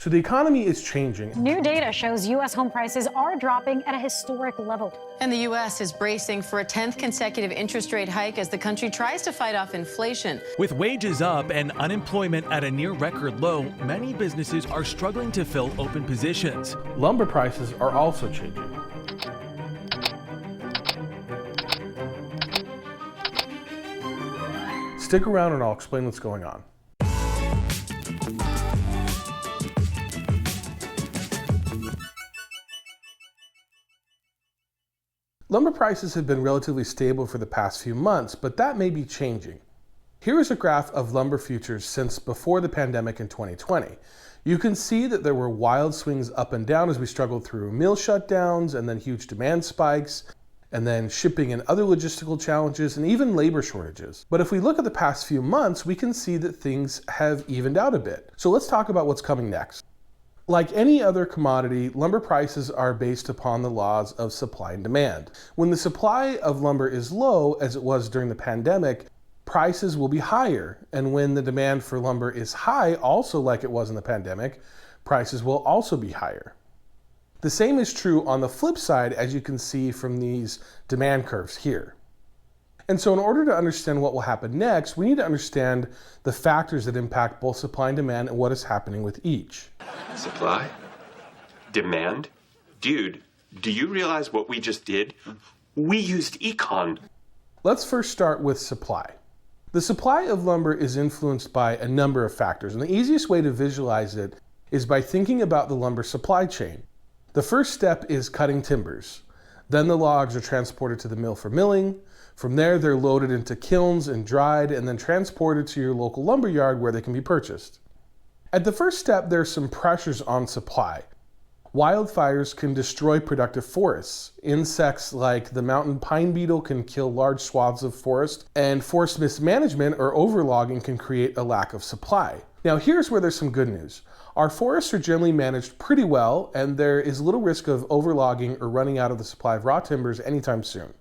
So the economy is changing. New data shows U.S. home prices are dropping at a historic level. And the U.S. is bracing for a 10th consecutive interest rate hike as the country tries to fight off inflation. With wages up and unemployment at a near record low, many businesses are struggling to fill open positions. Lumber prices are also changing. Stick around and I'll explain what's going on. Lumber prices have been relatively stable for the past few months, but that may be changing. Here is a graph of lumber futures since before the pandemic in 2020. You can see that there were wild swings up and down as we struggled through mill shutdowns and then huge demand spikes, and then shipping and other logistical challenges and even labor shortages. But if we look at the past few months, we can see that things have evened out a bit. So let's talk about what's coming next. Like any other commodity, lumber prices are based upon the laws of supply and demand. When the supply of lumber is low, as it was during the pandemic, prices will be higher. And when the demand for lumber is high, also like it was in the pandemic, prices will also be higher. The same is true on the flip side, as you can see from these demand curves here. And so in order to understand what will happen next, we need to understand the factors that impact both supply and demand and what is happening with each. Supply? Demand? Dude, do you realize what we just did? We used econ. Let's first start with supply. The supply of lumber is influenced by a number of factors, and the easiest way to visualize it is by thinking about the lumber supply chain. The first step is cutting timbers. Then the logs are transported to the mill for milling. From there, they're loaded into kilns and dried and then transported to your local lumber yard where they can be purchased. At the first step, there are some pressures on supply. Wildfires can destroy productive forests. Insects like the mountain pine beetle can kill large swaths of forest, and forest mismanagement or overlogging can create a lack of supply. Now, here's where there's some good news. Our forests are generally managed pretty well, and there is little risk of overlogging or running out of the supply of raw timbers anytime soon.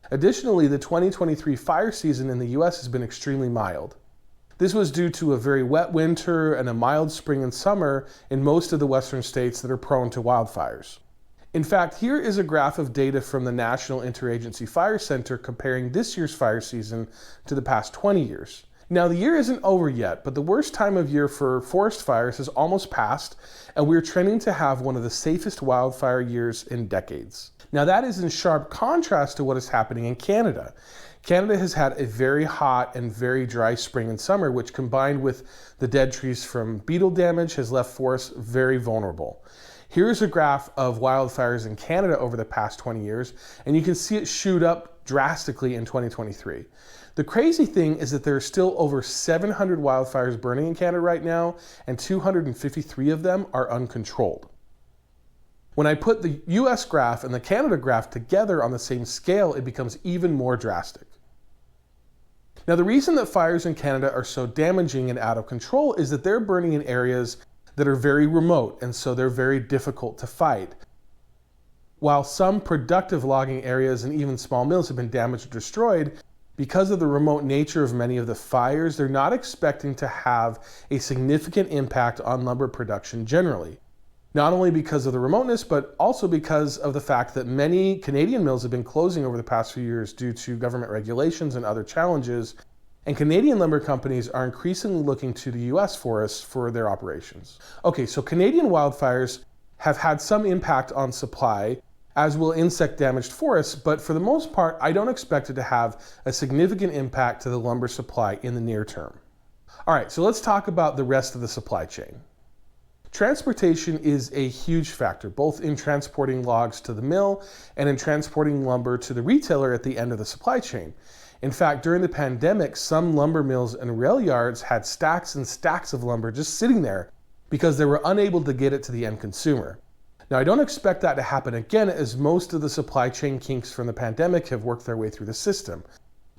Additionally, the 2023 fire season in the US has been extremely mild. This was due to a very wet winter and a mild spring and summer in most of the western states that are prone to wildfires. In fact, here is a graph of data from the National Interagency Fire Center comparing this year's fire season to the past 20 years. Now, the year isn't over yet, but the worst time of year for forest fires has almost passed, and we're trending to have one of the safest wildfire years in decades. Now, that is in sharp contrast to what is happening in Canada. Canada has had a very hot and very dry spring and summer, which combined with the dead trees from beetle damage has left forests very vulnerable. Here's a graph of wildfires in Canada over the past 20 years, and you can see it shoot up drastically in 2023. The crazy thing is that there are still over 700 wildfires burning in Canada right now, and 253 of them are uncontrolled. When I put the US graph and the Canada graph together on the same scale, it becomes even more drastic. Now, the reason that fires in Canada are so damaging and out of control is that they're burning in areas that are very remote, and so they're very difficult to fight. While some productive logging areas and even small mills have been damaged or destroyed, because of the remote nature of many of the fires, they're not expecting to have a significant impact on lumber production generally. Not only because of the remoteness, but also because of the fact that many Canadian mills have been closing over the past few years due to government regulations and other challenges, and Canadian lumber companies are increasingly looking to the US forests for their operations. Okay, so Canadian wildfires have had some impact on supply, as will insect-damaged forests, but for the most part, I don't expect it to have a significant impact to the lumber supply in the near term. All right, so let's talk about the rest of the supply chain. Transportation is a huge factor, both in transporting logs to the mill and in transporting lumber to the retailer at the end of the supply chain. In fact, during the pandemic, some lumber mills and rail yards had stacks and stacks of lumber just sitting there because they were unable to get it to the end consumer. Now, I don't expect that to happen again, as most of the supply chain kinks from the pandemic have worked their way through the system.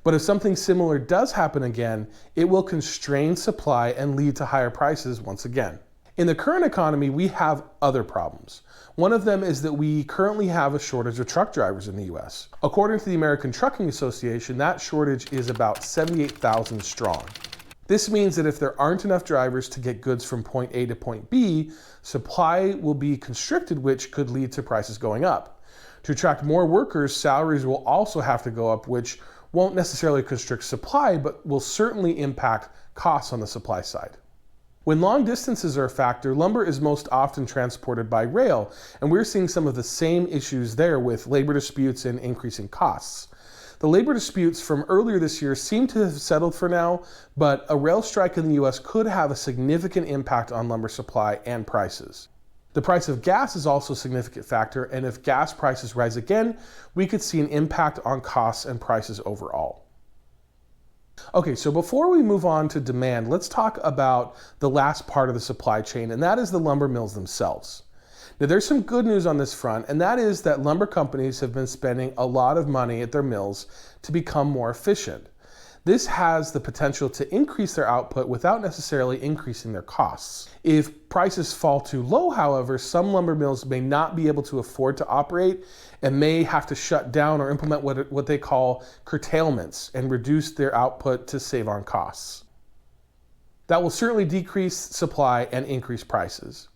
But if something similar does happen again, it will constrain supply and lead to higher prices once again. In the current economy, we have other problems. One of them is that we currently have a shortage of truck drivers in the US. According to the American Trucking Association, that shortage is about 78,000 strong. This means that if there aren't enough drivers to get goods from point A to point B, supply will be constricted, which could lead to prices going up. To attract more workers, salaries will also have to go up, which won't necessarily constrict supply, but will certainly impact costs on the supply side. When long distances are a factor, lumber is most often transported by rail, and we're seeing some of the same issues there with labor disputes and increasing costs. The labor disputes from earlier this year seem to have settled for now, but a rail strike in the US could have a significant impact on lumber supply and prices. The price of gas is also a significant factor, and if gas prices rise again, we could see an impact on costs and prices overall. Okay, so before we move on to demand, let's talk about the last part of the supply chain, and that is the lumber mills themselves. Now, there's some good news on this front, and that is that lumber companies have been spending a lot of money at their mills to become more efficient. This has the potential to increase their output without necessarily increasing their costs. If prices fall too low, however, some lumber mills may not be able to afford to operate and may have to shut down or implement what they call curtailments and reduce their output to save on costs. That will certainly decrease supply and increase prices.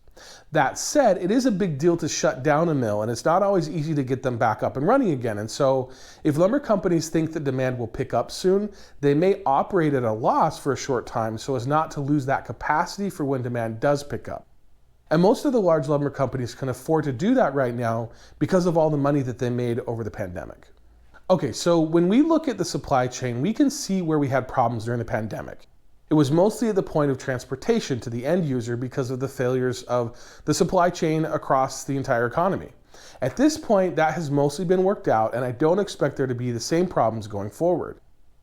That said, it is a big deal to shut down a mill, and it's not always easy to get them back up and running again. And so if lumber companies think that demand will pick up soon, they may operate at a loss for a short time so as not to lose that capacity for when demand does pick up. And most of the large lumber companies can afford to do that right now because of all the money that they made over the pandemic. Okay, so when we look at the supply chain, we can see where we had problems during the pandemic. It was mostly at the point of transportation to the end user because of the failures of the supply chain across the entire economy. At this point, that has mostly been worked out, and I don't expect there to be the same problems going forward.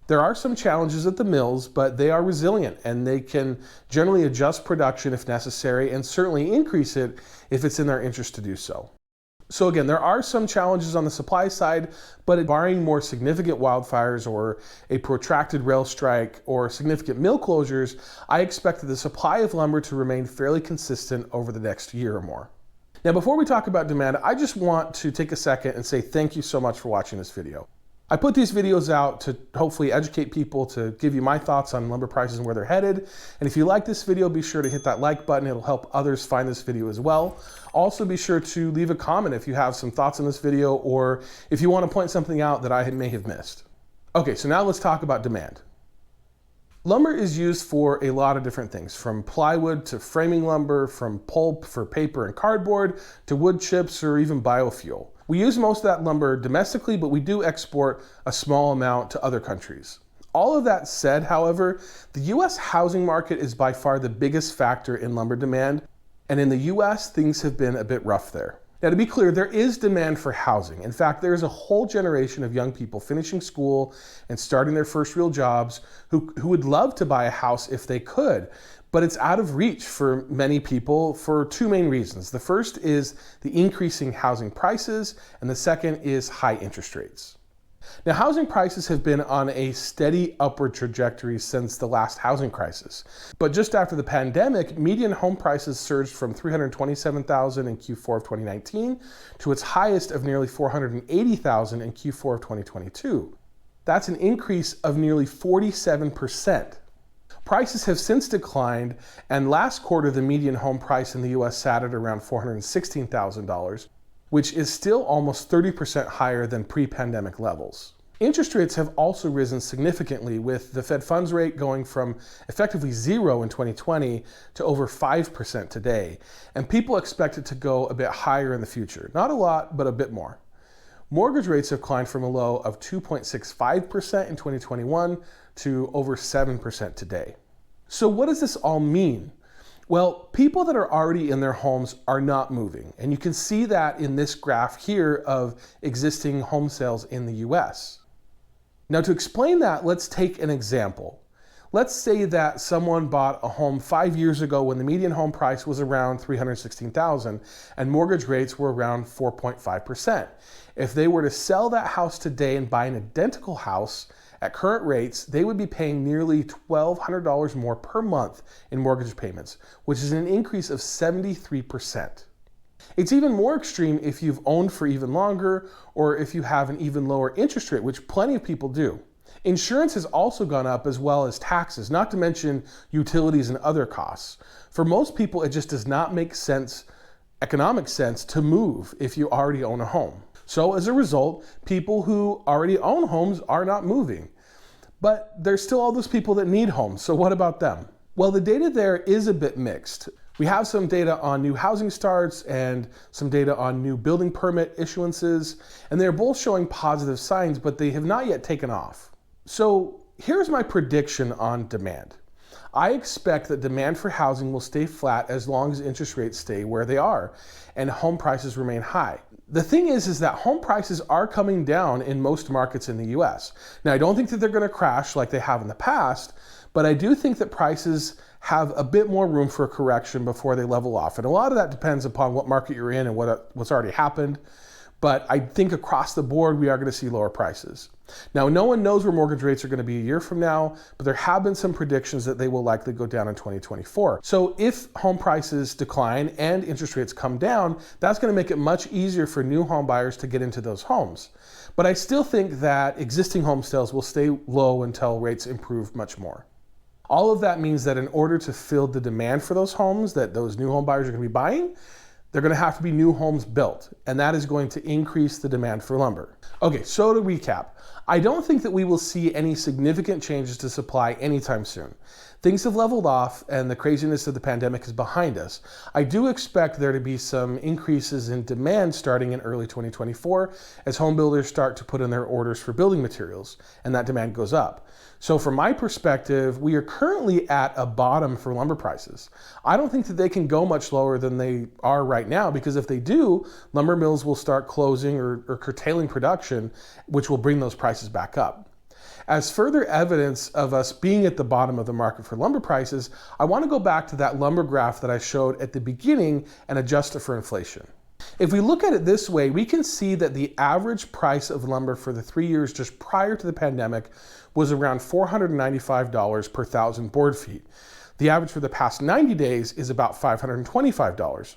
There are some challenges at the mills, but they are resilient, and they can generally adjust production if necessary, and certainly increase it if it's in their interest to do so. So again, there are some challenges on the supply side, but barring more significant wildfires or a protracted rail strike or significant mill closures, I expect that the supply of lumber to remain fairly consistent over the next year or more. Now, before we talk about demand, I just want to take a second and say thank you so much for watching this video. I put these videos out to hopefully educate people, to give you my thoughts on lumber prices and where they're headed. And if you like this video, be sure to hit that like button. It'll help others find this video as well. Also, be sure to leave a comment if you have some thoughts on this video or if you want to point something out that I may have missed. Okay, so now let's talk about demand. Lumber is used for a lot of different things, from plywood to framing lumber, from pulp for paper and cardboard, to wood chips or even biofuel. We use most of that lumber domestically, but we do export a small amount to other countries. All of that said, however, the US housing market is by far the biggest factor in lumber demand, and in the US, things have been a bit rough there. Now, to be clear, there is demand for housing. In fact, there is a whole generation of young people finishing school and starting their first real jobs who would love to buy a house if they could, but it's out of reach for many people for two main reasons. The first is the increasing housing prices, and the second is high interest rates. Now, housing prices have been on a steady upward trajectory since the last housing crisis. But just after the pandemic, median home prices surged from $327,000 in Q4 of 2019 to its highest of nearly $480,000 in Q4 of 2022. That's an increase of nearly 47%. Prices have since declined, and last quarter the median home price in the US sat at around $416,000, which is still almost 30% higher than pre-pandemic levels. Interest rates have also risen significantly, with the Fed funds rate going from effectively 0 in 2020 to over 5% today, and people expect it to go a bit higher in the future. Not a lot, but a bit more. Mortgage rates have climbed from a low of 2.65% in 2021 to over 7% today. So what does this all mean? Well, people that are already in their homes are not moving, and you can see that in this graph here of existing home sales in the US. Now, to explain that, let's take an example. Let's say that someone bought a home 5 years ago when the median home price was around $316,000 and mortgage rates were around 4.5%. If they were to sell that house today and buy an identical house at current rates, they would be paying nearly $1,200 more per month in mortgage payments, which is an increase of 73%. It's even more extreme if you've owned for even longer or if you have an even lower interest rate, which plenty of people do. Insurance has also gone up, as well as taxes, not to mention utilities and other costs. For most people, it just does not make sense, economic sense, to move if you already own a home. So as a result, people who already own homes are not moving. But there's still all those people that need homes, so what about them? Well, the data there is a bit mixed. We have some data on new housing starts and some data on new building permit issuances, and they're both showing positive signs, but they have not yet taken off. So here's my prediction on demand. I expect that demand for housing will stay flat as long as interest rates stay where they are and home prices remain high. The thing is that home prices are coming down in most markets in the US. Now, I don't think that they're going to crash like they have in the past, but I do think that prices have a bit more room for a correction before they level off. And a lot of that depends upon what market you're in and what's already happened. But I think across the board, we are going to see lower prices. Now, no one knows where mortgage rates are going to be a year from now, but there have been some predictions that they will likely go down in 2024. So if home prices decline and interest rates come down, that's going to make it much easier for new home buyers to get into those homes. But I still think that existing home sales will stay low until rates improve much more. All of that means that in order to fill the demand for those homes that those new home buyers are going to be buying, they're going to have to be new homes built, and that is going to increase the demand for lumber. Okay, so to recap, I don't think that we will see any significant changes to supply anytime soon. Things have leveled off and the craziness of the pandemic is behind us. I do expect there to be some increases in demand starting in early 2024 as home builders start to put in their orders for building materials, and that demand goes up. So from my perspective, we are currently at a bottom for lumber prices. I don't think that they can go much lower than they are right now, because if they do, lumber mills will start closing or curtailing production, which will bring those prices back up. As further evidence of us being at the bottom of the market for lumber prices, I want to go back to that lumber graph that I showed at the beginning and adjust it for inflation. If we look at it this way, we can see that the average price of lumber for the 3 years just prior to the pandemic was around $495 per thousand board feet. The average for the past 90 days is about $525.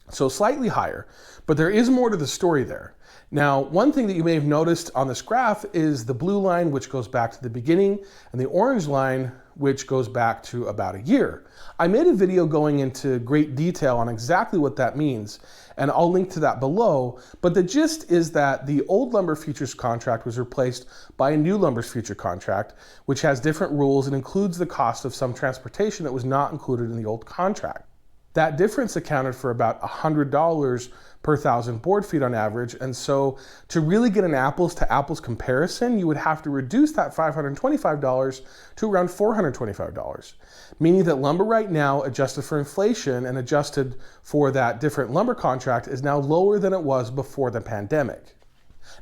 So slightly higher, but there is more to the story there. Now, one thing that you may have noticed on this graph is the blue line, which goes back to the beginning, and the orange line, which goes back to about a year. I made a video going into great detail on exactly what that means, and I'll link to that below, but the gist is that the old lumber futures contract was replaced by a new lumber future contract, which has different rules and includes the cost of some transportation that was not included in the old contract. That difference accounted for about $100 per thousand board feet on average, and so to really get an apples to apples comparison, you would have to reduce that $525 to around $425, meaning that lumber right now, adjusted for inflation and adjusted for that different lumber contract, is now lower than it was before the pandemic.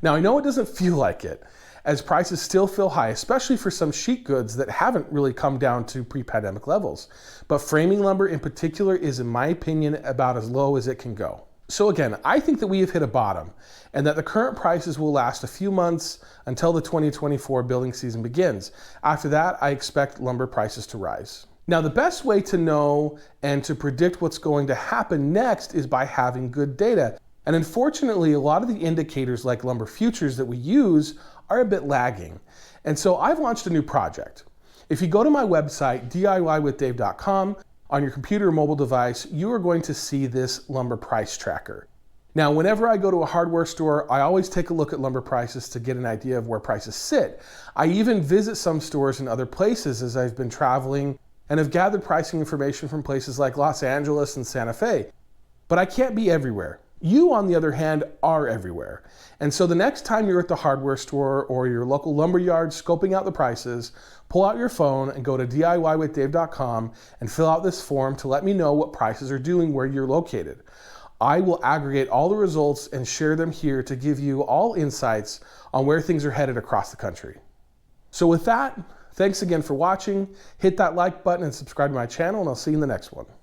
Now, I know it doesn't feel like it, as prices still feel high, especially for some sheet goods that haven't really come down to pre-pandemic levels. But framing lumber in particular is, in my opinion, about as low as it can go. So again, I think that we have hit a bottom and that the current prices will last a few months until the 2024 building season begins. After that, I expect lumber prices to rise. Now, the best way to know and to predict what's going to happen next is by having good data. And unfortunately, a lot of the indicators like lumber futures that we use are a bit lagging. And so I've launched a new project. If you go to my website, DIYwithdave.com, on your computer or mobile device, you are going to see this lumber price tracker. Now, whenever I go to a hardware store, I always take a look at lumber prices to get an idea of where prices sit. I even visit some stores in other places as I've been traveling and have gathered pricing information from places like Los Angeles and Santa Fe. But I can't be everywhere. You, on the other hand, are everywhere. And so the next time you're at the hardware store or your local lumber yard scoping out the prices, pull out your phone and go to DIYwithdave.com and fill out this form to let me know what prices are doing where you're located. I will aggregate all the results and share them here to give you all insights on where things are headed across the country. So with that, thanks again for watching. Hit that like button and subscribe to my channel, and I'll see you in the next one.